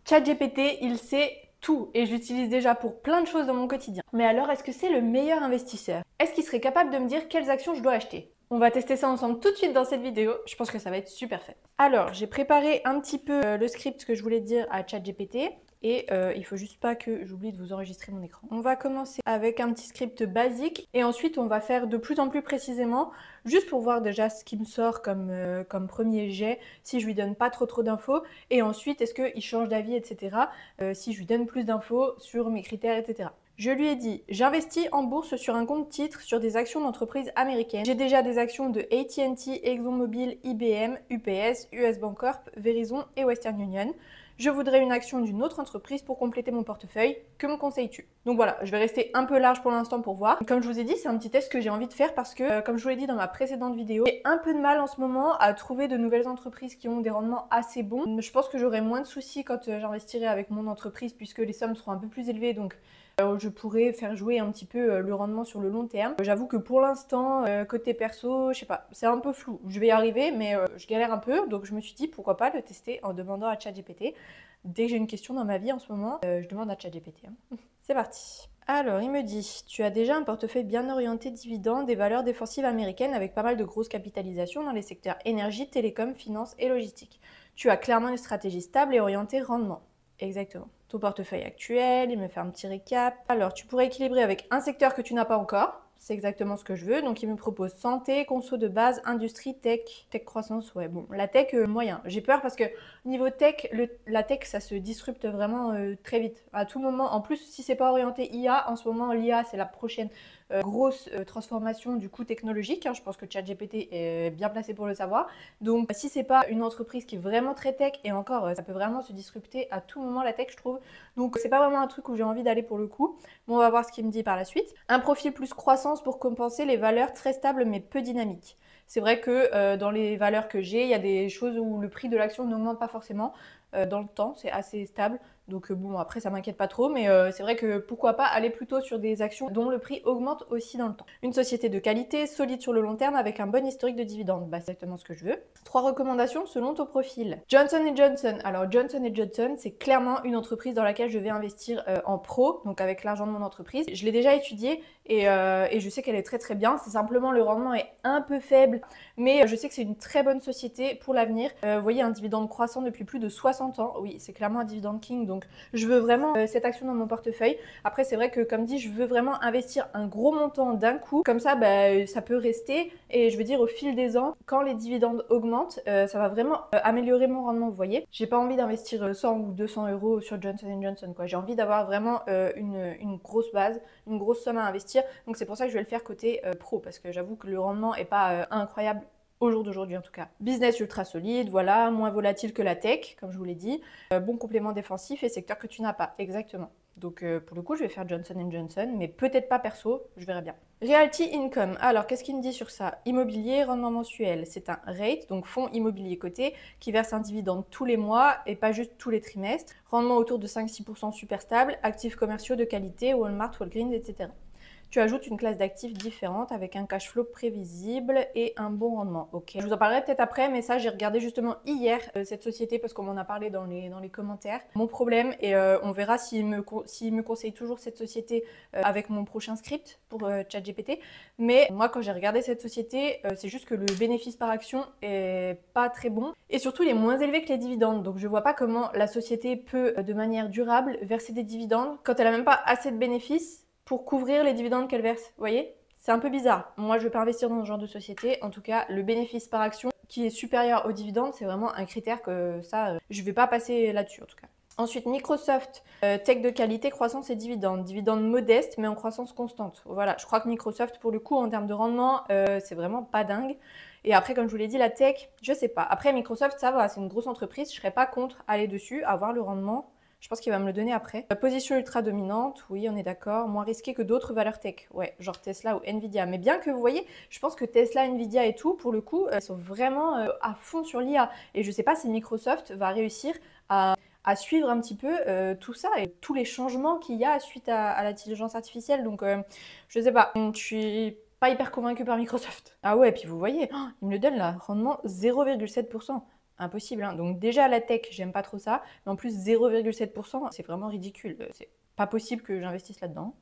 ChatGPT, il sait tout et je l'utilise déjà pour plein de choses dans mon quotidien. Mais alors, est-ce que c'est le meilleur investisseur? Est-ce qu'il serait capable de me dire quelles actions je dois acheter? On va tester ça ensemble tout de suite dans cette vidéo. Je pense que ça va être super fun. Alors, j'ai préparé un petit peu le script que je voulais dire à ChatGPT. Et il faut juste pas que j'oublie de vous enregistrer mon écran. On va commencer avec un petit script basique et ensuite on va faire de plus en plus précisément, juste pour voir déjà ce qui me sort comme premier jet, si je lui donne pas trop d'infos, et ensuite est-ce qu'il change d'avis, etc. Si je lui donne plus d'infos sur mes critères, etc. Je lui ai dit, j'investis en bourse sur un compte titre sur des actions d'entreprises américaines. J'ai déjà des actions de AT&T, ExxonMobil, IBM, UPS, US Bancorp, Verizon et Western Union. Je voudrais une action d'une autre entreprise pour compléter mon portefeuille. Que me conseilles-tu? Donc voilà, je vais rester un peu large pour l'instant pour voir. Comme je vous ai dit, c'est un petit test que j'ai envie de faire parce que, comme je vous l'ai dit dans ma précédente vidéo, j'ai un peu de mal en ce moment à trouver de nouvelles entreprises qui ont des rendements assez bons. Je pense que j'aurai moins de soucis quand j'investirai avec mon entreprise puisque les sommes seront un peu plus élevées, donc je pourrais faire jouer un petit peu le rendement sur le long terme. J'avoue que pour l'instant, côté perso, je sais pas, c'est un peu flou. Je vais y arriver, mais je galère un peu, donc je me suis dit pourquoi pas le tester en demandant à ChatGPT. Dès que j'ai une question dans ma vie en ce moment, je demande à ChatGPT. C'est parti. Alors, il me dit, tu as déjà un portefeuille bien orienté dividendes, des valeurs défensives américaines avec pas mal de grosses capitalisations dans les secteurs énergie, télécom, finance et logistique. Tu as clairement une stratégie stable et orientée rendement. Exactement. Ton portefeuille actuel, il me fait un petit récap. Alors, tu pourrais équilibrer avec un secteur que tu n'as pas encore. C'est exactement ce que je veux. Donc, il me propose santé, conso de base, industrie, tech croissance. Ouais, bon, la tech, moyen. J'ai peur parce que niveau tech, la tech, ça se disrupte vraiment très vite. À tout moment. En plus, si c'est pas orienté IA, en ce moment, l'IA, c'est la prochaine grosse transformation du coup technologique. Je pense que ChatGPT est bien placé pour le savoir. Donc, si c'est pas une entreprise qui est vraiment très tech, et encore, ça peut vraiment se disrupter à tout moment la tech, je trouve. Donc, c'est pas vraiment un truc où j'ai envie d'aller pour le coup. Bon, on va voir ce qu'il me dit par la suite. Un profil plus croissance pour compenser les valeurs très stables mais peu dynamiques. C'est vrai que dans les valeurs que j'ai, il y a des choses où le prix de l'action n'augmente pas forcément dans le temps, c'est assez stable. Donc bon, après ça m'inquiète pas trop, mais c'est vrai que pourquoi pas aller plutôt sur des actions dont le prix augmente aussi dans le temps. Une société de qualité, solide sur le long terme avec un bon historique de dividendes, bah, c'est exactement ce que je veux. 3 recommandations selon ton profil. Johnson & Johnson. Alors Johnson & Johnson, c'est clairement une entreprise dans laquelle je vais investir en pro, donc avec l'argent de mon entreprise. Je l'ai déjà étudiée et je sais qu'elle est très bien. C'est simplement le rendement est un peu faible, mais je sais que c'est une très bonne société pour l'avenir. Vous voyez, un dividende croissant depuis plus de 60 ans. Oui, c'est clairement un dividende king, donc je veux vraiment cette action dans mon portefeuille. Après, c'est vrai que comme dit, je veux vraiment investir un gros montant d'un coup. Comme ça, bah, ça peut rester. Et je veux dire, au fil des ans, quand les dividendes augmentent, ça va vraiment améliorer mon rendement, vous voyez. J'ai pas envie d'investir 100 ou 200 euros sur Johnson & Johnson, quoi. J'ai envie d'avoir vraiment une grosse base, une grosse somme à investir. Donc c'est pour ça que je vais le faire côté pro, parce que j'avoue que le rendement est pas incroyable au jour d'aujourd'hui en tout cas. Business ultra solide, voilà, moins volatile que la tech, comme je vous l'ai dit. Bon complément défensif et secteur que tu n'as pas, exactement. Donc pour le coup, je vais faire Johnson & Johnson, mais peut-être pas perso, je verrai bien. Realty Income, alors qu'est-ce qu'il me dit sur ça? Immobilier, rendement mensuel, c'est un REIT, donc fonds immobilier coté, qui verse un dividende tous les mois et pas juste tous les trimestres. Rendement autour de 5-6% super stable, actifs commerciaux de qualité, Walmart, Walgreens, etc. Tu ajoutes une classe d'actifs différente avec un cash flow prévisible et un bon rendement. Ok. Je vous en parlerai peut-être après, mais ça, j'ai regardé justement hier cette société parce qu'on m'en a parlé dans les commentaires. Mon problème, et on verra s'il me conseille toujours cette société avec mon prochain script pour ChatGPT. Mais moi, quand j'ai regardé cette société, c'est juste que le bénéfice par action est pas très bon et surtout, il est moins élevé que les dividendes. Donc, je vois pas comment la société peut, de manière durable, verser des dividendes quand elle a même pas assez de bénéfices pour couvrir les dividendes qu'elle verse, vous voyez? C'est un peu bizarre. Moi, je ne veux pas investir dans ce genre de société. En tout cas, le bénéfice par action qui est supérieur aux dividendes, c'est vraiment un critère que ça, je ne vais pas passer là-dessus en tout cas. Ensuite, Microsoft, tech de qualité, croissance et dividendes. Dividendes modestes, mais en croissance constante. Voilà, je crois que Microsoft, pour le coup, en termes de rendement, c'est vraiment pas dingue. Et après, comme je vous l'ai dit, la tech, je sais pas. Après, Microsoft, ça va, c'est une grosse entreprise. Je serais pas contre aller dessus, avoir le rendement. Je pense qu'il va me le donner après. Position ultra dominante, oui, on est d'accord. Moins risqué que d'autres valeurs tech. Ouais, genre Tesla ou Nvidia. Mais bien que vous voyez, je pense que Tesla, Nvidia et tout, pour le coup, ils sont vraiment à fond sur l'IA. Et je sais pas si Microsoft va réussir à suivre un petit peu tout ça et tous les changements qu'il y a suite à l'intelligence artificielle. Donc, je sais pas. Je suis pas hyper convaincue par Microsoft. Ah ouais, puis vous voyez, oh, il me le donne là. Rendement 0,7%. impossible. Hein. Donc déjà la tech, j'aime pas trop ça. Mais en plus 0,7%, c'est vraiment ridicule. C'est pas possible que j'investisse là-dedans.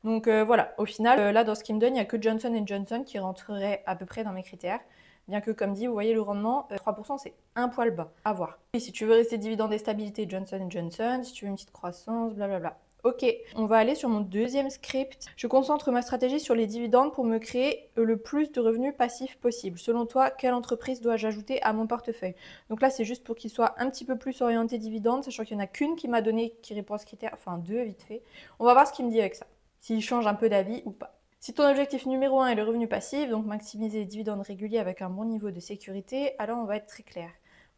Donc voilà, au final, là dans ce qu'il me donne, il n'y a que Johnson & Johnson qui rentrerait à peu près dans mes critères. Bien que comme dit, vous voyez le rendement, 3% c'est un poil bas, à voir. Et si tu veux rester dividende et stabilité, Johnson & Johnson, si tu veux une petite croissance, blablabla. Ok, on va aller sur mon deuxième script. Je concentre ma stratégie sur les dividendes pour me créer le plus de revenus passifs possible. Selon toi, quelle entreprise dois-je ajouter à mon portefeuille? Donc là, c'est juste pour qu'il soit un petit peu plus orienté dividendes, sachant qu'il n'y en a qu'une qui m'a donné qui répond à ce critère, enfin deux vite fait. On va voir ce qu'il me dit avec ça, s'il change un peu d'avis ou pas. Si ton objectif numéro 1 est le revenu passif, donc maximiser les dividendes réguliers avec un bon niveau de sécurité, alors on va être très clair.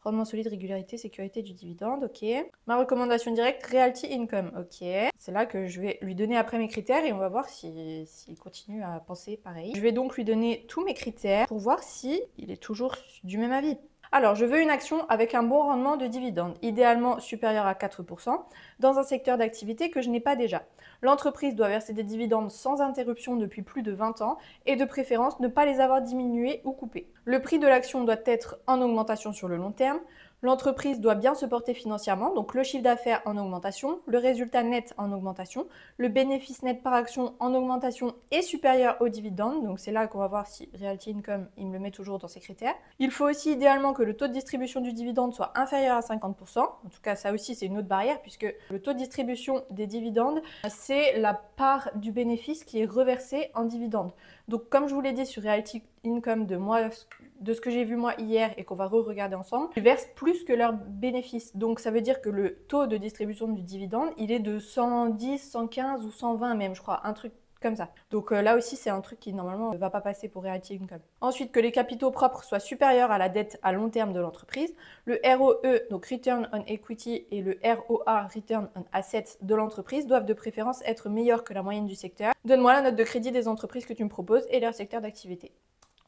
Rendement solide, régularité, sécurité du dividende, ok. Ma recommandation directe, Realty Income, ok. C'est là que je vais lui donner après mes critères et on va voir s'il continue à penser pareil. Je vais donc lui donner tous mes critères pour voir s'il est toujours du même avis. Alors, je veux une action avec un bon rendement de dividende, idéalement supérieur à 4%, dans un secteur d'activité que je n'ai pas déjà. L'entreprise doit verser des dividendes sans interruption depuis plus de 20 ans et de préférence ne pas les avoir diminués ou coupés. Le prix de l'action doit être en augmentation sur le long terme. L'entreprise doit bien se porter financièrement, donc le chiffre d'affaires en augmentation, le résultat net en augmentation, le bénéfice net par action en augmentation et supérieur aux dividendes. Donc c'est là qu'on va voir si Realty Income, il me le met toujours dans ses critères. Il faut aussi idéalement que le taux de distribution du dividende soit inférieur à 50%. En tout cas, ça aussi, c'est une autre barrière puisque le taux de distribution des dividendes, c'est la part du bénéfice qui est reversée en dividendes. Donc comme je vous l'ai dit sur Realty Income de ce que j'ai vu moi hier et qu'on va re-regarder ensemble, ils versent plus que leurs bénéfices. Donc ça veut dire que le taux de distribution du dividende, il est de 110, 115 ou 120 même, je crois, un truc comme ça. Donc là aussi, c'est un truc qui normalement ne va pas passer pour Realty Income. Ensuite, que les capitaux propres soient supérieurs à la dette à long terme de l'entreprise. Le ROE, donc Return on Equity, et le ROA, Return on Assets de l'entreprise, doivent de préférence être meilleurs que la moyenne du secteur. Donne-moi la note de crédit des entreprises que tu me proposes et leur secteur d'activité.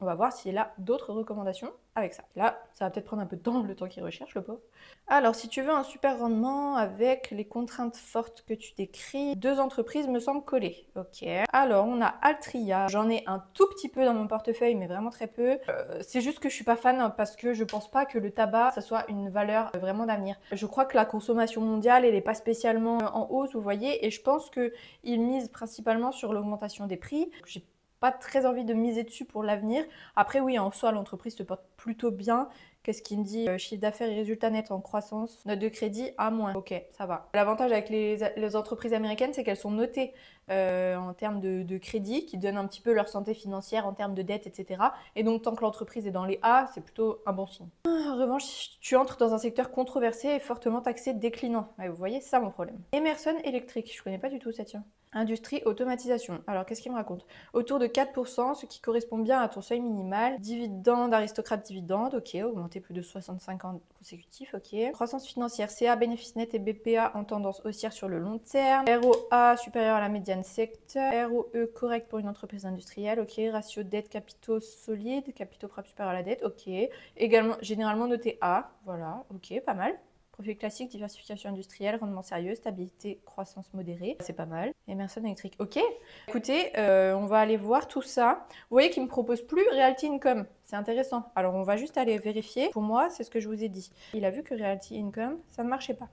On va voir s'il a d'autres recommandations avec ça. Là, ça va peut-être prendre un peu de temps, le temps qu'il recherche, le pauvre. Alors, si tu veux un super rendement avec les contraintes fortes que tu décris, deux entreprises me semblent collées. Ok. Alors, on a Altria. J'en ai un tout petit peu dans mon portefeuille, mais vraiment très peu. C'est juste que je suis pas fan parce que je pense pas que le tabac, ça soit une valeur vraiment d'avenir. Je crois que la consommation mondiale, elle est pas spécialement en hausse, vous voyez, et je pense qu'ils misent principalement sur l'augmentation des prix. J'ai pas très envie de miser dessus pour l'avenir. Après oui, en soi, l'entreprise se porte plutôt bien. Qu'est-ce qu'il me dit? Chiffre d'affaires et résultats nets en croissance. Note de crédit à moins. Ok, ça va. L'avantage avec les entreprises américaines, c'est qu'elles sont notées en termes de crédit, qui donnent un petit peu leur santé financière en termes de dette, etc. Et donc, tant que l'entreprise est dans les A, c'est plutôt un bon signe. En revanche, si tu entres dans un secteur controversé et fortement taxé déclinant. Ouais, vous voyez, c'est ça mon problème. Emerson Electric, je connais pas du tout ça, tiens. Industrie, automatisation. Alors, qu'est-ce qu'il me raconte? Autour de 4%, ce qui correspond bien à ton seuil minimal. Dividende, aristocrate dividende, ok, augmenté plus de 65 ans consécutifs, ok. Croissance financière, CA, bénéfice net et BPA en tendance haussière sur le long terme. ROA supérieur à la médiane secteur. ROE correct pour une entreprise industrielle, ok. Ratio dette capitaux solide, capitaux propres supérieur à la dette, ok. Également, généralement noté A, voilà, ok, pas mal. Profil classique, diversification industrielle, rendement sérieux, stabilité, croissance modérée. C'est pas mal. Emerson Electric. Ok. Écoutez, on va aller voir tout ça. Vous voyez qu'il ne me propose plus Realty Income. C'est intéressant. Alors, on va juste aller vérifier. Pour moi, c'est ce que je vous ai dit. Il a vu que Realty Income, ça ne marchait pas.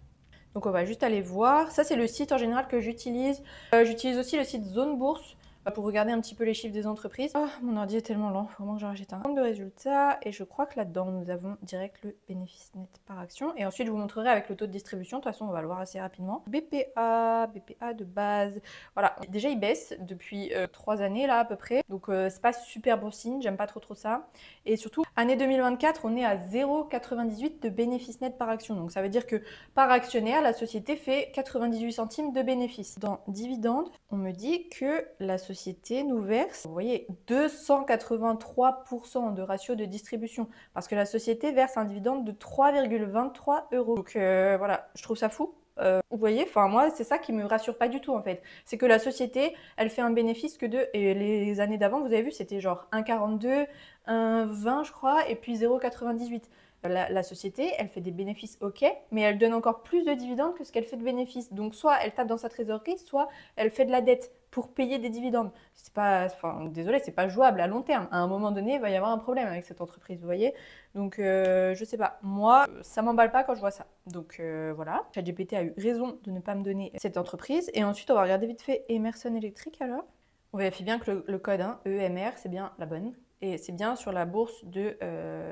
Donc, on va juste aller voir. Ça, c'est le site en général que j'utilise. J'utilise aussi le site Zone Bourse pour regarder un petit peu les chiffres des entreprises. Oh, mon ordi est tellement lent, il faut vraiment que j'en rachète un. Compte de résultats, et je crois que là-dedans, nous avons direct le bénéfice net par action. Et ensuite, je vous montrerai avec le taux de distribution. De toute façon, on va le voir assez rapidement. BPA de base. Voilà, déjà, il baisse depuis 3 années, là, à peu près. Donc, c'est pas super bon signe, j'aime pas trop ça. Et surtout, année 2024, on est à 0,98 de bénéfice net par action. Donc, ça veut dire que par actionnaire, la société fait 98 centimes de bénéfice. Dans dividendes, on me dit que la société nous verse, vous voyez, 283% de ratio de distribution parce que la société verse un dividende de 3,23 €. Donc voilà, je trouve ça fou. Vous voyez, enfin moi, c'est ça qui me rassure pas du tout en fait. C'est que la société, elle fait un bénéfice que de... Et les années d'avant, vous avez vu, c'était genre 1,42, 1,20 je crois, et puis 0,98. La société, elle fait des bénéfices, ok, mais elle donne encore plus de dividendes que ce qu'elle fait de bénéfices. Donc soit elle tape dans sa trésorerie, soit elle fait de la dette pour payer des dividendes. C'est pas, enfin, désolé, c'est pas jouable à long terme. À un moment donné, il va y avoir un problème avec cette entreprise, vous voyez. Donc je sais pas, moi, ça m'emballe pas quand je vois ça. Donc voilà, ChatGPT a eu raison de ne pas me donner cette entreprise. Et ensuite, on va regarder vite fait Emerson Electric alors. On vérifie bien que le code, hein, EMR, c'est bien la bonne. Et c'est bien sur la bourse de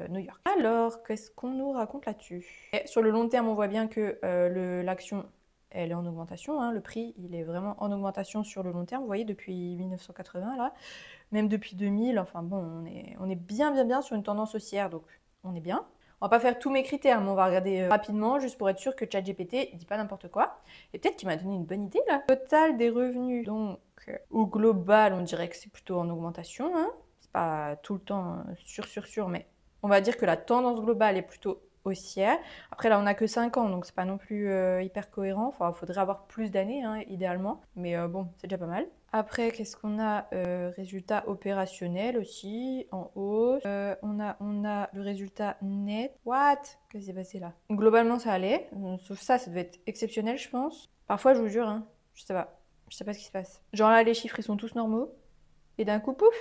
New York. Alors, qu'est-ce qu'on nous raconte là-dessus? Sur le long terme, on voit bien que l'action, elle est en augmentation. Hein, le prix, il est vraiment en augmentation sur le long terme. Vous voyez, depuis 1980, là, même depuis 2000. Enfin bon, on est bien sur une tendance haussière, donc on est bien. On va pas faire tous mes critères, mais on va regarder rapidement, juste pour être sûr que ChatGPT ne dit pas n'importe quoi. Et peut-être qu'il m'a donné une bonne idée, là. Total des revenus, donc, au global, on dirait que c'est plutôt en augmentation, hein. Pas tout le temps sûr, mais on va dire que la tendance globale est plutôt haussière. Après là, on n'a que 5 ans, donc c'est pas non plus hyper cohérent. Enfin, il faudrait avoir plus d'années, hein, idéalement. Mais bon, c'est déjà pas mal. Après, qu'est-ce qu'on a? Résultat opérationnel aussi, en hausse. On a le résultat net. What? Qu'est-ce qui s'est passé là? Globalement, ça allait. Sauf ça devait être exceptionnel, je pense. Parfois, je vous jure, hein, je sais pas. Je sais pas ce qui se passe. Genre là, les chiffres, ils sont tous normaux. Et d'un coup, pouf,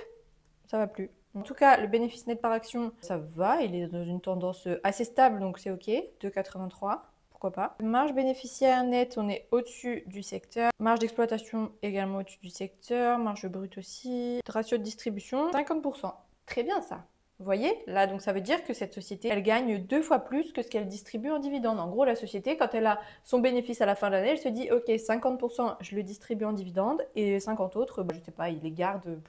ça va plus. En tout cas, le bénéfice net par action, ça va, il est dans une tendance assez stable, donc c'est ok, 2,83, pourquoi pas. Marge bénéficiaire nette, on est au-dessus du secteur. Marge d'exploitation également au-dessus du secteur, marge brute aussi. Ratio de distribution, 50%. Très bien ça. Vous voyez, là, donc ça veut dire que cette société, elle gagne 2 fois plus que ce qu'elle distribue en dividendes. En gros, la société, quand elle a son bénéfice à la fin de l'année, elle se dit, ok, 50%, je le distribue en dividendes et 50 autres, bah, je sais pas, il les garde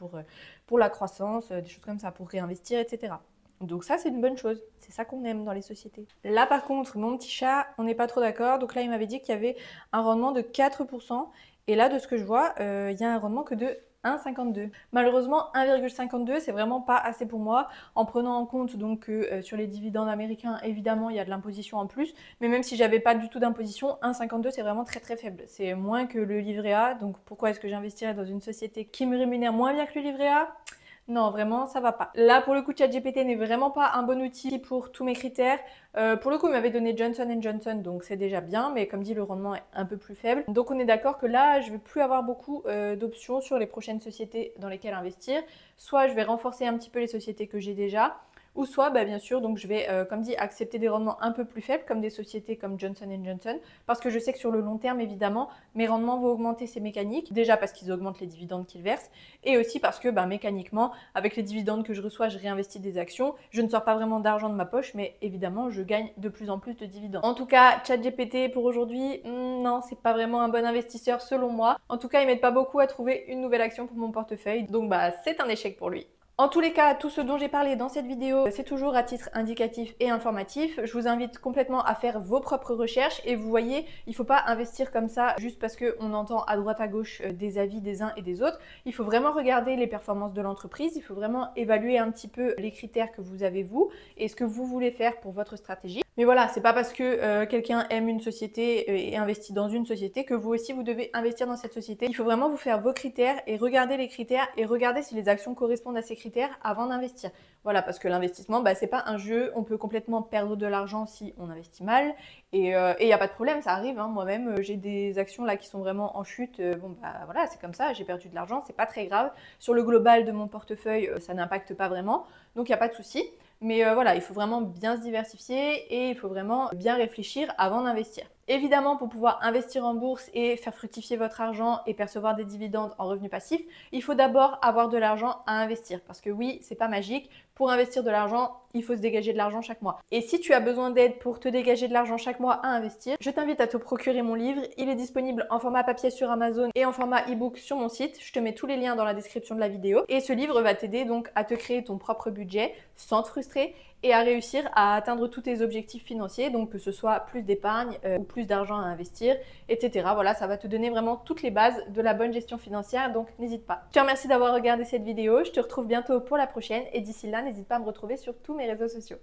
pour la croissance, des choses comme ça, pour réinvestir, etc. Donc ça, c'est une bonne chose. C'est ça qu'on aime dans les sociétés. Là, par contre, mon petit chat, on n'est pas trop d'accord. Donc là, il m'avait dit qu'il y avait un rendement de 4%. Et là, de ce que je vois, il y a un rendement que de 1,52. Malheureusement, 1,52, c'est vraiment pas assez pour moi, en prenant en compte donc que sur les dividendes américains, évidemment, il y a de l'imposition en plus, mais même si j'avais pas du tout d'imposition, 1,52 c'est vraiment très faible. C'est moins que le livret A, donc pourquoi est-ce que j'investirais dans une société qui me rémunère moins bien que le livret A? Non, vraiment, ça va pas. Là, pour le coup, ChatGPT n'est vraiment pas un bon outil pour tous mes critères. Pour le coup, il m'avait donné Johnson & Johnson, donc c'est déjà bien, mais comme dit, le rendement est un peu plus faible. Donc on est d'accord que là, je vais plus avoir beaucoup d'options sur les prochaines sociétés dans lesquelles investir. Soit je vais renforcer un petit peu les sociétés que j'ai déjà, ou soit, bah, bien sûr, donc je vais, comme dit, accepter des rendements un peu plus faibles, comme des sociétés comme Johnson & Johnson, parce que je sais que sur le long terme, évidemment, mes rendements vont augmenter, c'est mécanique. Déjà parce qu'ils augmentent les dividendes qu'ils versent, et aussi parce que, bah, mécaniquement, avec les dividendes que je reçois, je réinvestis des actions. Je ne sors pas vraiment d'argent de ma poche, mais évidemment, je gagne de plus en plus de dividendes. En tout cas, ChatGPT pour aujourd'hui, non, c'est pas vraiment un bon investisseur selon moi. En tout cas, il m'aide pas beaucoup à trouver une nouvelle action pour mon portefeuille, donc bah, c'est un échec pour lui. En tous les cas, tout ce dont j'ai parlé dans cette vidéo, c'est toujours à titre indicatif et informatif. Je vous invite complètement à faire vos propres recherches et vous voyez, il ne faut pas investir comme ça juste parce qu'on entend à droite à gauche des avis des uns et des autres. Il faut vraiment regarder les performances de l'entreprise, il faut vraiment évaluer un petit peu les critères que vous avez vous et ce que vous voulez faire pour votre stratégie. Mais voilà, c'est pas parce que quelqu'un aime une société et investit dans une société que vous aussi vous devez investir dans cette société. Il faut vraiment vous faire vos critères et regarder les critères et regarder si les actions correspondent à ces critères avant d'investir. Voilà, parce que l'investissement, bah, c'est pas un jeu, on peut complètement perdre de l'argent si on investit mal. Et il n'y a pas de problème, ça arrive. Hein. Moi-même, j'ai des actions là qui sont vraiment en chute. Bon, bah voilà, c'est comme ça, j'ai perdu de l'argent, c'est pas très grave. Sur le global de mon portefeuille, ça n'impacte pas vraiment, donc il n'y a pas de souci. Mais voilà, il faut vraiment bien se diversifier et il faut vraiment bien réfléchir avant d'investir. Évidemment, pour pouvoir investir en bourse et faire fructifier votre argent et percevoir des dividendes en revenus passifs, il faut d'abord avoir de l'argent à investir. Parce que oui, c'est pas magique. Pour investir de l'argent, il faut se dégager de l'argent chaque mois. Et si tu as besoin d'aide pour te dégager de l'argent chaque mois à investir, je t'invite à te procurer mon livre. Il est disponible en format papier sur Amazon et en format e-book sur mon site. Je te mets tous les liens dans la description de la vidéo. Et ce livre va t'aider donc à te créer ton propre budget sans te frustrer et à réussir à atteindre tous tes objectifs financiers, donc que ce soit plus d'épargne ou plus d'argent à investir, etc. Voilà, ça va te donner vraiment toutes les bases de la bonne gestion financière, donc n'hésite pas. Je te remercie d'avoir regardé cette vidéo, je te retrouve bientôt pour la prochaine et d'ici là, n'hésite pas à me retrouver sur tous mes réseaux sociaux.